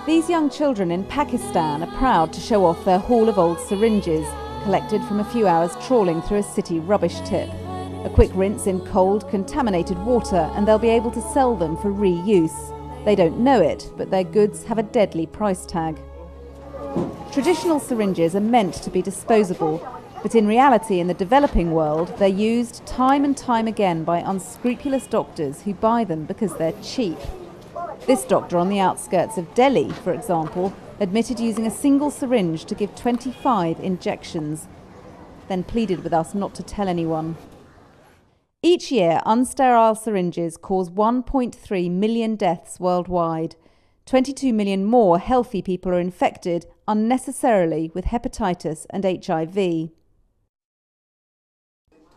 These young children in Pakistan are proud to show off their haul of old syringes, collected from a few hours trawling through a city rubbish tip. A quick rinse in cold, contaminated water and they'll be able to sell them for reuse. They don't know it, but their goods have a deadly price tag. Traditional syringes are meant to be disposable, but in reality in the developing world they're used time and time again by unscrupulous doctors who buy them because they're cheap. This doctor on the outskirts of Delhi, for example, admitted using a single syringe to give 25 injections, then pleaded with us not to tell anyone. Each year, unsterile syringes cause 1.3 million deaths worldwide. 22 million more healthy people are infected unnecessarily with hepatitis and HIV.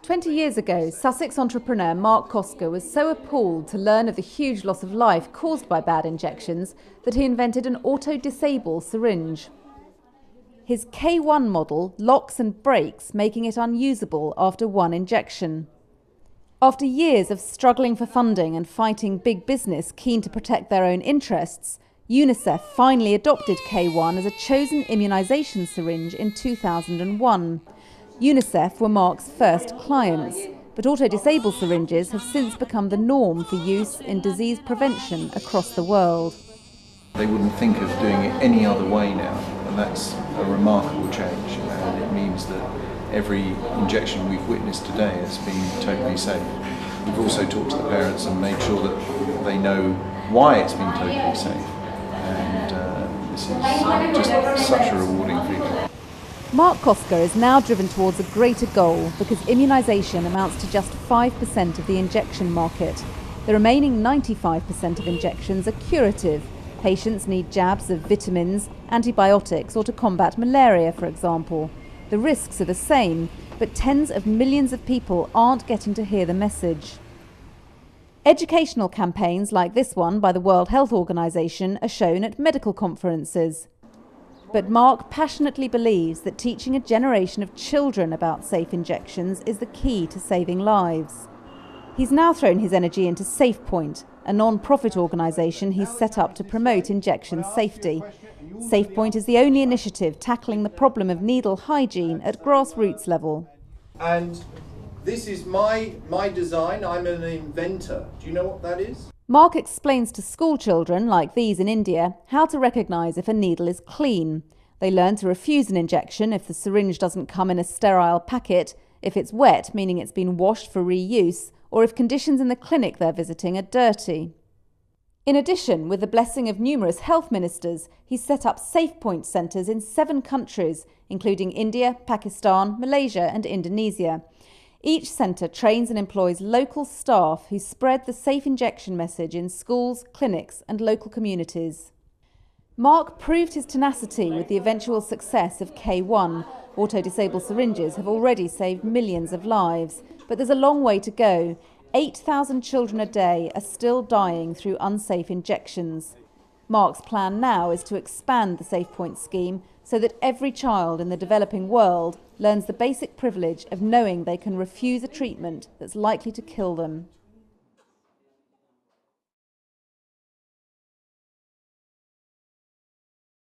20 years ago, Sussex entrepreneur Mark Kosker was so appalled to learn of the huge loss of life caused by bad injections that he invented an auto-disable syringe. His K1 model locks and breaks, making it unusable after one injection. After years of struggling for funding and fighting big business keen to protect their own interests, UNICEF finally adopted K1 as a chosen immunisation syringe in 2001. UNICEF were Mark's first clients, but auto-disable syringes have since become the norm for use in disease prevention across the world. They wouldn't think of doing it any other way now, and that's a remarkable change, and it means that every injection we've witnessed today has been totally safe. We've also talked to the parents and made sure that they know why it's been totally safe, and this is just such a rewarding feeling. Mark Kosker is now driven towards a greater goal because immunisation amounts to just 5% of the injection market. The remaining 95% of injections are curative. Patients need jabs of vitamins, antibiotics, or to combat malaria, for example. The risks are the same, but tens of millions of people aren't getting to hear the message. Educational campaigns like this one by the World Health Organization are shown at medical conferences. But Mark passionately believes that teaching a generation of children about safe injections is the key to saving lives. He's now thrown his energy into SafePoint, a non-profit organisation he's set up to promote injection safety. SafePoint is the only initiative tackling the problem of needle hygiene at grassroots level. And this is my design. I'm an inventor. Do you know what that is? Mark explains to school children, like these in India, how to recognise if a needle is clean. They learn to refuse an injection if the syringe doesn't come in a sterile packet, if it's wet, meaning it's been washed for reuse, or if conditions in the clinic they're visiting are dirty. In addition, with the blessing of numerous health ministers, he's set up SafePoint centres in 7 countries, including India, Pakistan, Malaysia and Indonesia. Each centre trains and employs local staff who spread the safe injection message in schools, clinics and local communities. Mark proved his tenacity with the eventual success of K1. Auto-disable syringes have already saved millions of lives, but there's a long way to go. 8,000 children a day are still dying through unsafe injections. Mark's plan now is to expand the SafePoint scheme so that every child in the developing world learns the basic privilege of knowing they can refuse a treatment that's likely to kill them.